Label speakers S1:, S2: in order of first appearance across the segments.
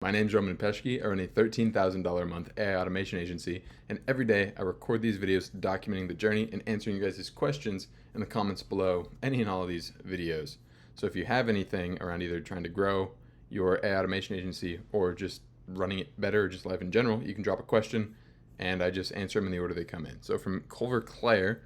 S1: My name's Roman Peshke. I run a $13,000 a month AI automation agency, and every day I record these videos documenting the journey and answering you guys' questions in the comments below any and all of these videos. So if you have anything around either trying to grow your AI automation agency or just running it better or just life in general, you can drop a question and I just answer them in the order they come in. So from Culver Claire,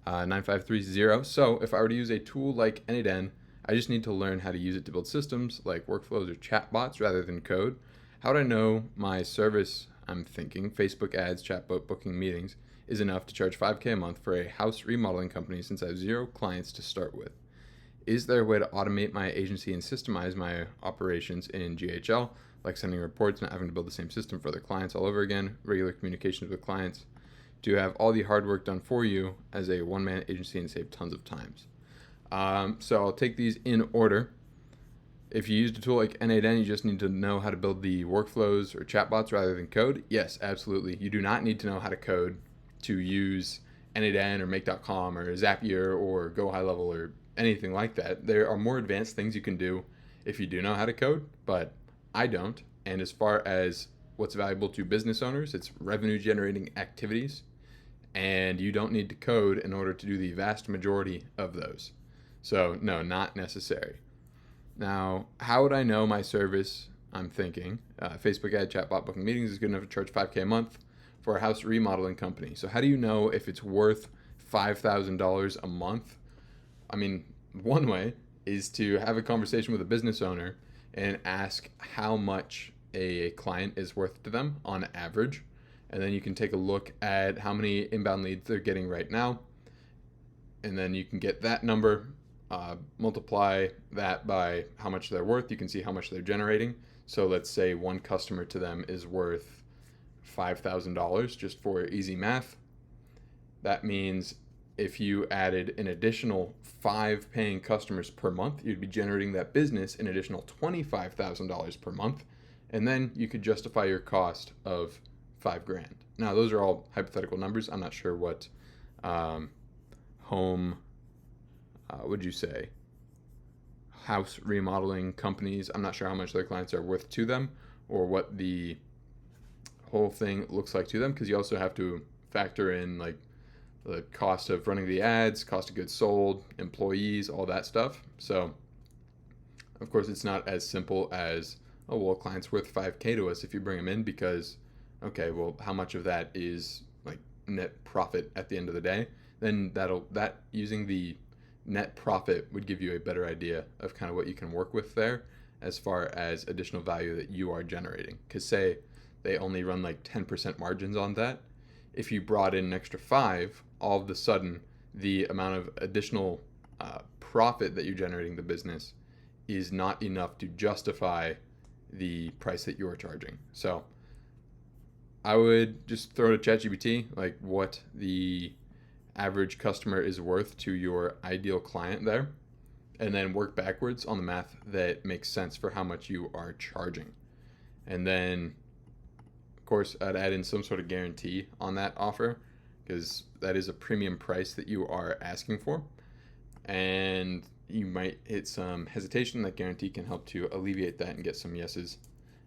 S1: 9530. So if I were to use a tool like Anyden, I just need to learn how to use it to build systems like workflows or chatbots rather than code. How would I know my service, I'm thinking, Facebook ads, chatbot booking meetings, is enough to charge $5K a month for a house remodeling company since I have 0 clients to start with? Is there a way to automate my agency and systemize my operations in GHL, like sending reports, not having to build the same system for other clients all over again, regular communications with clients, to have all the hard work done for you as a one-man agency and save tons of times? So I'll take these in order. If you used a tool like N8N, you just need to know how to build the workflows or chatbots rather than code. Yes, absolutely. You do not need to know how to code to use N8N or Make.com or Zapier or Go High Level or anything like that. There are more advanced things you can do if you do know how to code, but I don't. And as far as what's valuable to business owners, it's revenue generating activities, and you don't need to code in order to do the vast majority of those. So no, not necessary. Now, how would I know my service? I'm thinking Facebook ad chatbot booking meetings is good enough to charge $5K a month for a house remodeling company. So how do you know if it's worth $5,000 a month? I mean, one way is to have a conversation with a business owner and ask how much a client is worth to them on average. And then you can take a look at how many inbound leads they're getting right now. And then you can get that number, multiply that by how much they're worth. You can see how much they're generating. So let's say one customer to them is worth $5,000, just for easy math. That means if you added an additional 5 paying customers per month, you'd be generating that business an additional $25,000 per month. And then you could justify your cost of $5,000. Now, those are all hypothetical numbers. I'm not sure what would you say, house remodeling companies, I'm not sure how much their clients are worth to them or what the whole thing looks like to them, because you also have to factor in like the cost of running the ads, cost of goods sold, employees, all that stuff. So of course it's not as simple as, oh well, a client's worth 5K to us if you bring them in, because okay, well, how much of that is like net profit at the end of the day? Then that using the net profit would give you a better idea of kind of what you can work with there as far as additional value that you are generating. Because say they only run like 10% margins on that. If you brought in an extra 5, all of a sudden the amount of additional profit that you're generating the business is not enough to justify the price that you are charging. So I would just throw to ChatGPT like what the average customer is worth to your ideal client there, and then work backwards on the math that makes sense for how much you are charging. And then of course I'd add in some sort of guarantee on that offer, because that is a premium price that you are asking for, and you might hit some hesitation. That guarantee can help to alleviate that and get some yeses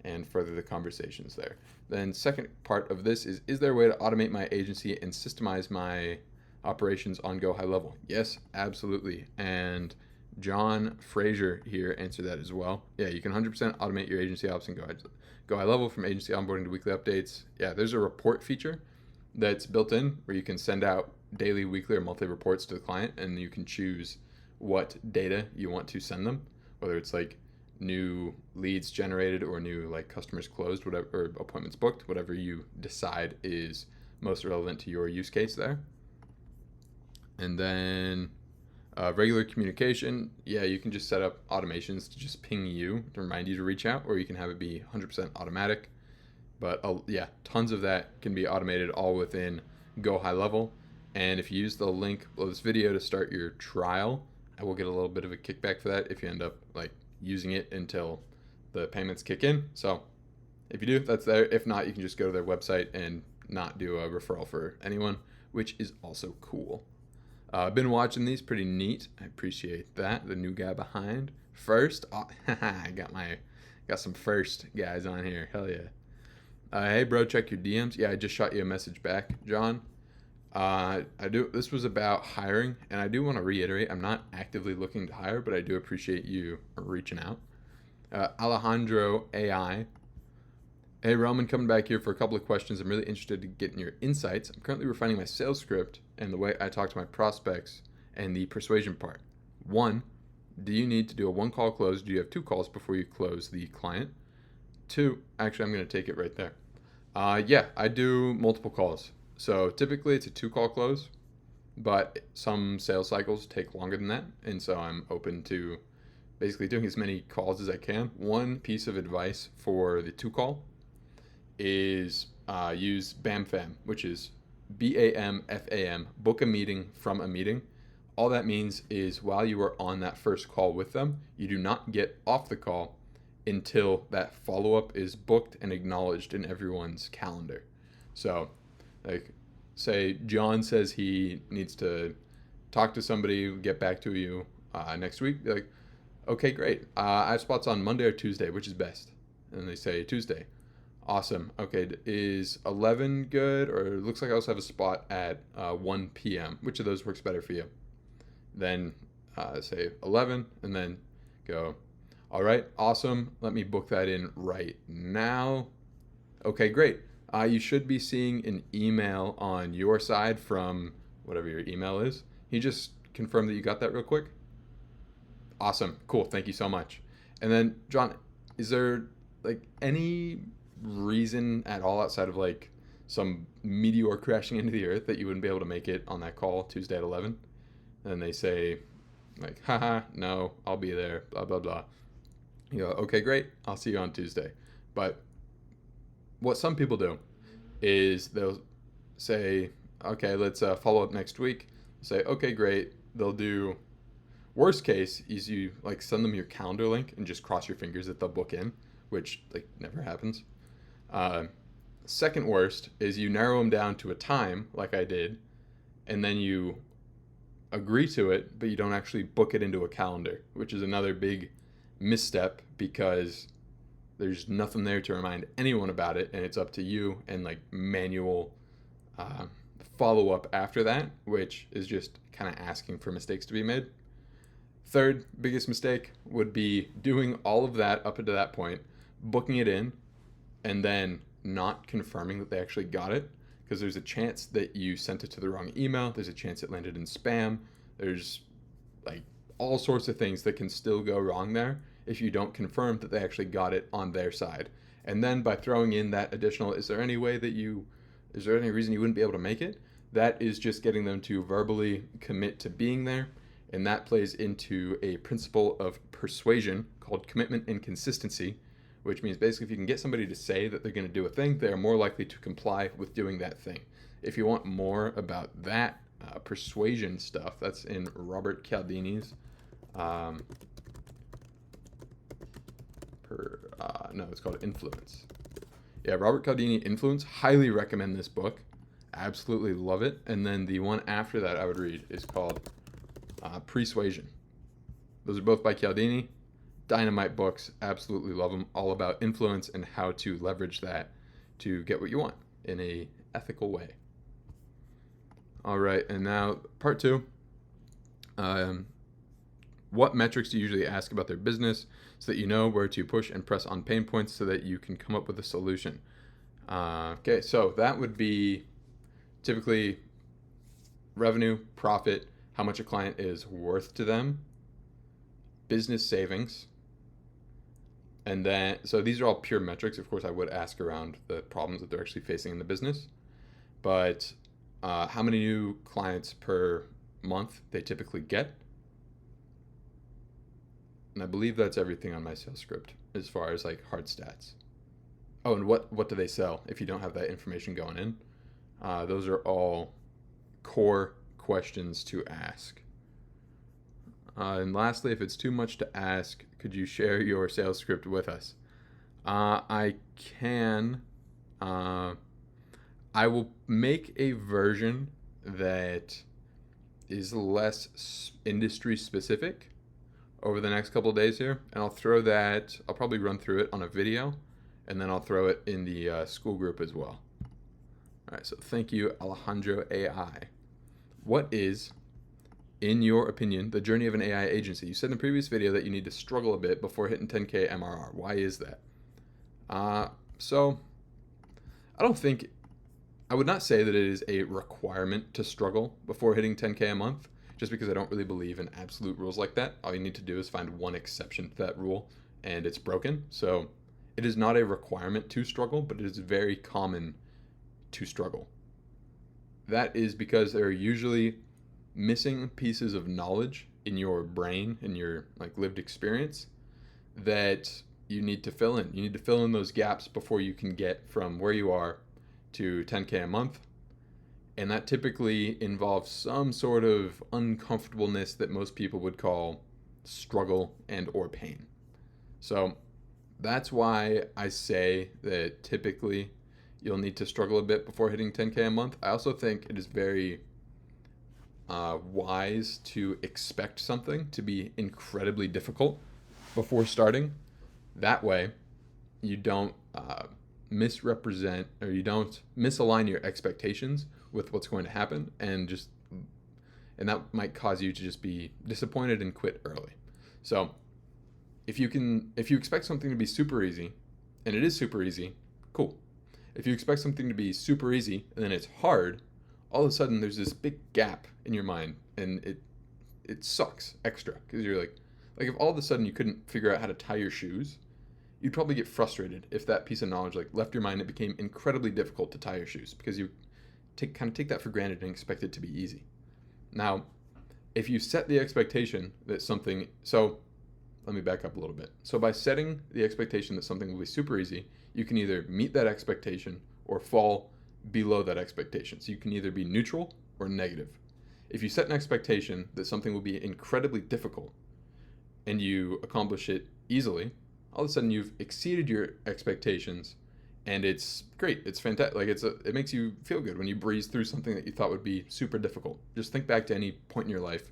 S1: and further the conversations there. Then second part of this is there a way to automate my agency and systemize my operations on Go High Level? Yes, absolutely. And John Frazier here answered that as well. Yeah, you can 100% automate your agency ops and Go High Level, from agency onboarding to weekly updates. Yeah, there's a report feature that's built in where you can send out daily, weekly, or monthly reports to the client, and you can choose what data you want to send them, whether it's like new leads generated or new like customers closed, whatever, or appointments booked, whatever you decide is most relevant to your use case there. And then regular communication, yeah, you can just set up automations to just ping you to remind you to reach out, or you can have it be 100% automatic. But yeah, tons of that can be automated all within Go High Level. And if you use the link below this video to start your trial, I will get a little bit of a kickback for that if you end up like using it until the payments kick in. So if you do, that's there. If not, you can just go to their website and not do a referral for anyone, which is also cool. I've been watching these, pretty neat. I appreciate that. The new guy behind first. Oh, I Got some first guys on here. Hell yeah. Hey, bro, check your DMs. Yeah, I just shot you a message back, John. I do. This was about hiring, and I do want to reiterate, I'm not actively looking to hire, but I do appreciate you reaching out. Alejandro AI. Hey, Roman, coming back here for a couple of questions. I'm really interested in getting your insights. I'm currently refining my sales script and the way I talk to my prospects and the persuasion part. One, do you need to do a one-call close? Do you have two calls before you close the client? Two, actually, I'm going to take it right there. Yeah, I do multiple calls. So typically it's a two-call close, but some sales cycles take longer than that. And so I'm open to basically doing as many calls as I can. One piece of advice for the two-call is use BAMFAM, which is BAMFAM, book a meeting from a meeting. All that means is while you are on that first call with them, you do not get off the call until that follow-up is booked and acknowledged in everyone's calendar. So, like, say John says he needs to talk to somebody, get back to you next week. Be like, okay, great. I have spots on Monday or Tuesday, which is best? And they say Tuesday. Awesome. Okay, is 11 good? Or it looks like I also have a spot at 1 p.m. Which of those works better for you? Then say 11, and then go, all right, awesome. Let me book that in right now. Okay, great. You should be seeing an email on your side from whatever your email is. Can you just confirm that you got that real quick? Awesome. Cool. Thank you so much. And then, John, is there like any reason at all outside of like some meteor crashing into the earth that you wouldn't be able to make it on that call Tuesday at 11? And they say, like, haha, no, I'll be there, blah, blah, blah. You go, okay, great. I'll see you on Tuesday. But what some people do is they'll say, okay, let's follow up next week. Say, okay, great. They'll do, worst case is you like send them your calendar link and just cross your fingers that they'll book in, which like never happens. Second worst is you narrow them down to a time like I did, and then you agree to it, but you don't actually book it into a calendar, which is another big misstep because there's nothing there to remind anyone about it, and it's up to you and like manual follow up after that, which is just kind of asking for mistakes to be made. Third biggest mistake would be doing all of that up until that point, booking it in, and then not confirming that they actually got it, because there's a chance that you sent it to the wrong email. There's a chance it landed in spam. There's like all sorts of things that can still go wrong there if you don't confirm that they actually got it on their side. And then by throwing in that additional, is there any reason you wouldn't be able to make it? That is just getting them to verbally commit to being there. And that plays into a principle of persuasion called commitment and consistency, which means basically if you can get somebody to say that they're going to do a thing, they are more likely to comply with doing that thing. If you want more about that persuasion stuff, that's in Robert Cialdini's it's called Influence. Yeah, Robert Cialdini, Influence. Highly recommend this book. Absolutely love it. And then the one after that I would read is called Persuasion. Those are both by Cialdini. Dynamite books. Absolutely love them. All about influence and how to leverage that to get what you want in a ethical way. All right, and now part two. What metrics do you usually ask about their business so that you know where to push and press on pain points so that you can come up with a solution? Okay, so that would be typically revenue, profit, how much a client is worth to them, business savings, and then, so these are all pure metrics. Of course, I would ask around the problems that they're actually facing in the business, but how many new clients per month they typically get. And I believe that's everything on my sales script as far as like hard stats. Oh, and what do they sell if you don't have that information going in? Those are all core questions to ask. And lastly, if it's too much to ask, could you share your sales script with us? I can. I will make a version that is less industry specific, over the next couple of days here, and I'll probably run through it on a video, and then I'll throw it in the school group as well. All right, so thank you, Alejandro AI. What is, in your opinion, the journey of an AI agency? You said in the previous video that you need to struggle a bit before hitting 10K MRR. Why is that? So I would not say that it is a requirement to struggle before hitting 10K a month, just because I don't really believe in absolute rules like that. All you need to do is find one exception to that rule, and it's broken. So it is not a requirement to struggle, but it is very common to struggle. That is because there are usually missing pieces of knowledge in your brain, in your lived experience, that you need to fill in. You need to fill in those gaps before you can get from where you are to 10K a month. And that typically involves some sort of uncomfortableness that most people would call struggle and or pain. So that's why I say that typically you'll need to struggle a bit before hitting 10K a month. I also think it is very wise to expect something to be incredibly difficult before starting. That way you don't misrepresent, or you don't misalign your expectations with what's going to happen, and that might cause you to just be disappointed and quit early. So if you expect something to be super easy, and it is super easy, cool. If you expect something to be super easy and then it's hard, all of a sudden there's this big gap in your mind, and it sucks extra, because you're like if all of a sudden you couldn't figure out how to tie your shoes, you'd probably get frustrated if that piece of knowledge left your mind. It became incredibly difficult to tie your shoes because you take that for granted and expect it to be easy. Now, if you set the expectation that something, so let me back up a little bit. So by setting the expectation that something will be super easy, you can either meet that expectation or fall below that expectation. So you can either be neutral or negative. If you set an expectation that something will be incredibly difficult and you accomplish it easily, all of a sudden you've exceeded your expectations, and it's great. It's fantastic. It makes you feel good when you breeze through something that you thought would be super difficult. Just think back to any point in your life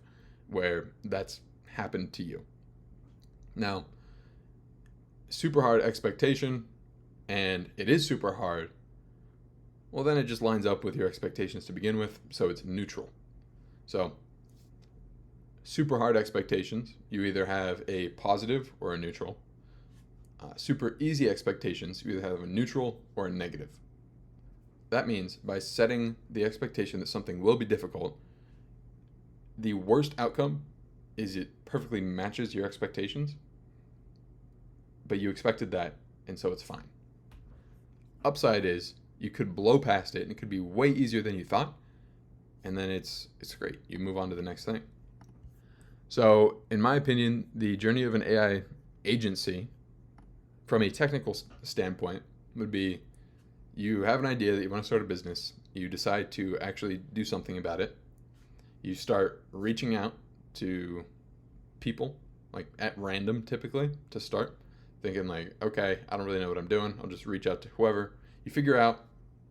S1: where that's happened to you. Now, super hard expectation, and it is super hard, well, then it just lines up with your expectations to begin with, so it's neutral. So super hard expectations, you either have a positive or a neutral. Super easy expectations, you either have a neutral or a negative. That means by setting the expectation that something will be difficult, the worst outcome is it perfectly matches your expectations, but you expected that, and so it's fine. Upside is you could blow past it, and it could be way easier than you thought, and then it's great. You move on to the next thing. So, in my opinion, the journey of an AI agency, from a technical standpoint, would be you have an idea that you want to start a business, you decide to actually do something about it, you start reaching out to people, at random typically, to start, thinking okay, I don't really know what I'm doing, I'll just reach out to whoever. You figure out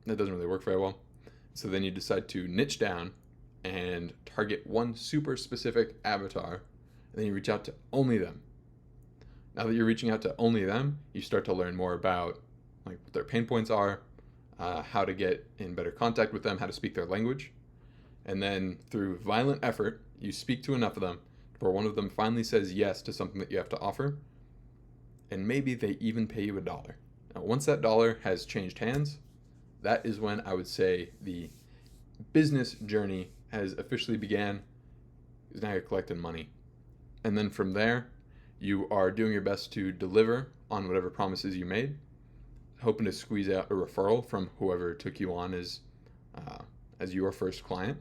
S1: that doesn't really work very well, so then you decide to niche down and target one super specific avatar, and then you reach out to only them. Now that you're reaching out to only them, you start to learn more about what their pain points are, how to get in better contact with them, how to speak their language. And then through violent effort, you speak to enough of them where one of them finally says yes to something that you have to offer, and maybe they even pay you $1. Now, once that dollar has changed hands, that is when I would say the business journey has officially began, because now you're collecting money. And then from there, you are doing your best to deliver on whatever promises you made, hoping to squeeze out a referral from whoever took you on as your first client.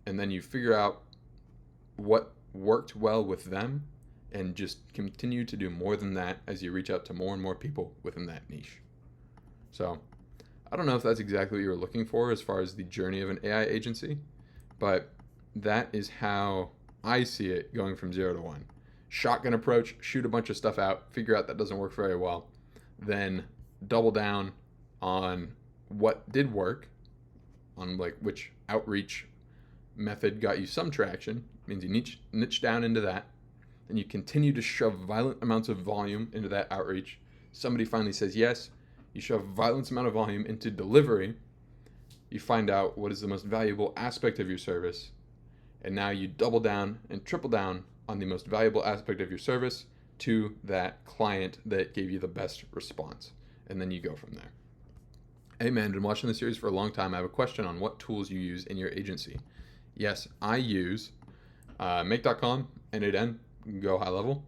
S1: And then you figure out what worked well with them, and just continue to do more than that as you reach out to more and more people within that niche. So I don't know if that's exactly what you're looking for as far as the journey of an AI agency, but that is how I see it going from 0 to 1. Shotgun approach, shoot a bunch of stuff out, figure out that doesn't work very well, then double down on what did work, on which outreach method got you some traction, means you niche down into that, and you continue to shove violent amounts of volume into that outreach. Somebody finally says yes. You shove violent amount of volume into delivery. You find out what is the most valuable aspect of your service, and now you double down and triple down on the most valuable aspect of your service to that client that gave you the best response. And then you go from there. Hey man, been watching this series for a long time. I have a question on what tools you use in your agency. Yes, I use make.com, N8N, go high level.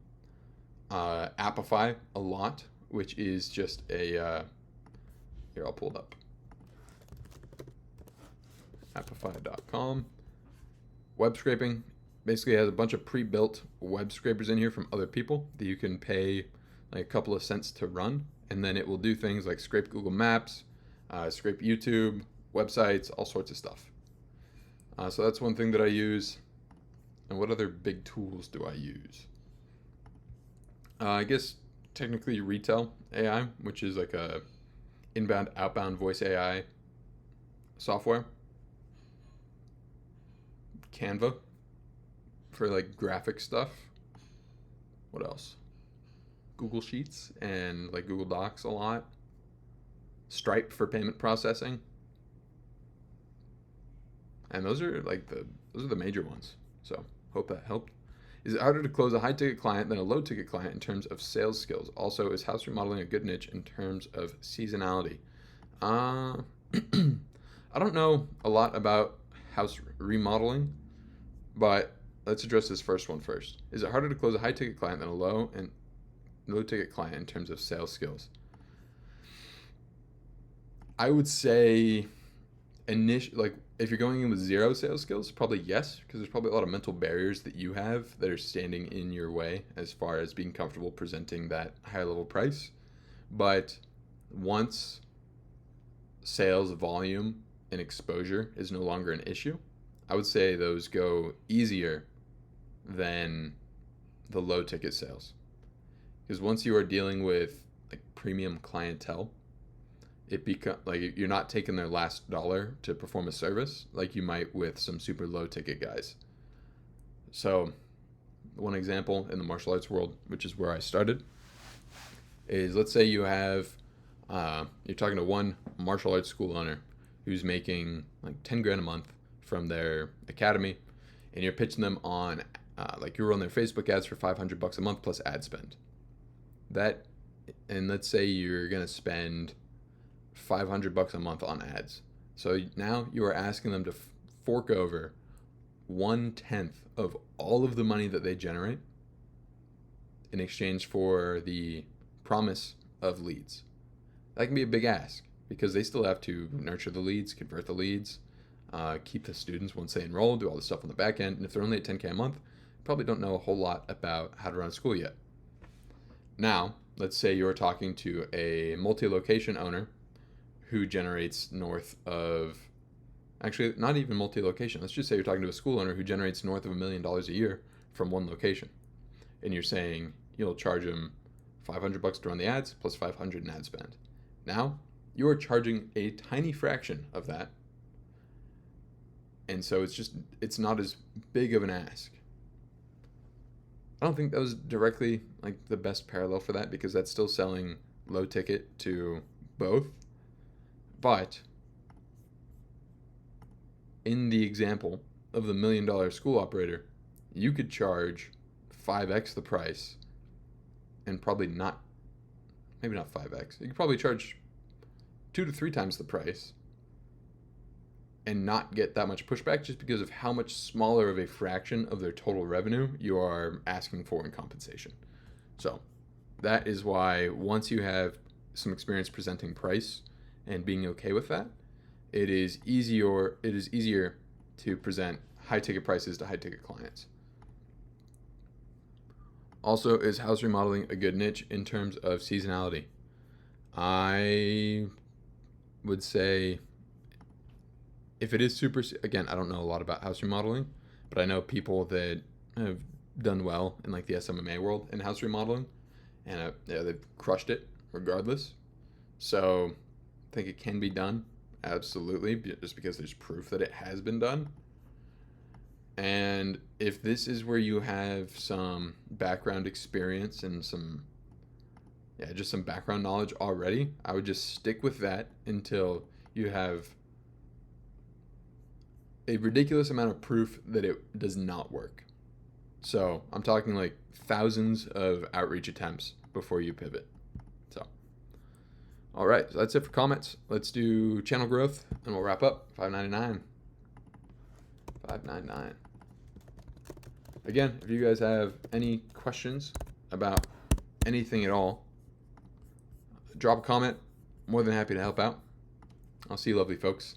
S1: Appify a lot, which is just a, here I'll pull it up. Appify.com. Web scraping basically has a bunch of pre-built web scrapers in here from other people that you can pay like a couple of cents to run, and then it will do things like scrape Google Maps, scrape YouTube, websites, all sorts of stuff. So that's one thing that I use. And what other big tools do I use? I guess technically retail AI, which is like a inbound, outbound voice AI software. Canva for like graphic stuff. What else? Google Sheets and like Google Docs a lot. Stripe for payment processing. And those are the major ones. So hope that helped. Is it harder to close a high ticket client than a low ticket client in terms of sales skills? Also, is house remodeling a good niche in terms of seasonality? I don't know a lot about house remodeling, but let's address this first one first. Is it harder to close a high ticket client than a low ticket client in terms of sales skills? I would say if you're going in with zero sales skills, probably yes, because there's probably a lot of mental barriers that you have that are standing in your way as far as being comfortable presenting that higher level price. But once sales volume and exposure is no longer an issue, I would say those go easier than the low ticket sales. Because once you are dealing with like premium clientele, it become like you're not taking their last dollar to perform a service like you might with some super low ticket guys. So one example in the martial arts world, which is where I started, is let's say you have you're talking to one martial arts school owner who's making like 10 grand a month from their academy, and you're pitching them on like you run their Facebook ads for $500 a month plus ad spend. And let's say you're gonna spend $500 a month on ads. So now you are asking them to fork over 1/10 of all of the money that they generate in exchange for the promise of leads. That can be a big ask because they still have to nurture the leads, convert the leads, keep the students once they enroll, do all the stuff on the back end. And if they're only at 10K a month, probably don't know a whole lot about how to run a school yet. Now, let's say you're talking to a multi-location owner who generates north of, actually not even multi-location, let's just say you're talking to a school owner who generates north of $1 million a year from one location. And you're saying you'll charge them $500 to run the ads plus $500 in ad spend. Now, you are charging a tiny fraction of that. And so it's not as big of an ask. I don't think that was directly like the best parallel for that because that's still selling low ticket to both. But in the example of the $1 million school operator, you could charge 5x the price and probably maybe not 5x. You could probably charge 2 to 3 times the price and not get that much pushback just because of how much smaller of a fraction of their total revenue you are asking for in compensation. So that is why once you have some experience presenting price and being okay with that, it is easier to present high ticket prices to high ticket clients. Also, is house remodeling a good niche in terms of seasonality? I would say if it is again, I don't know a lot about house remodeling, but I know people that have done well in like the SMMA world in house remodeling, and they've crushed it regardless. So I think it can be done, absolutely, just because there's proof that it has been done. And if this is where you have some background experience and just some background knowledge already, I would just stick with that until you have a ridiculous amount of proof that it does not work. So I'm talking like thousands of outreach attempts before you pivot. So, all right, so that's it for comments. Let's do channel growth and we'll wrap up. $5.99. $5.99. Again, if you guys have any questions about anything at all, drop a comment. More than happy to help out. I'll see you lovely folks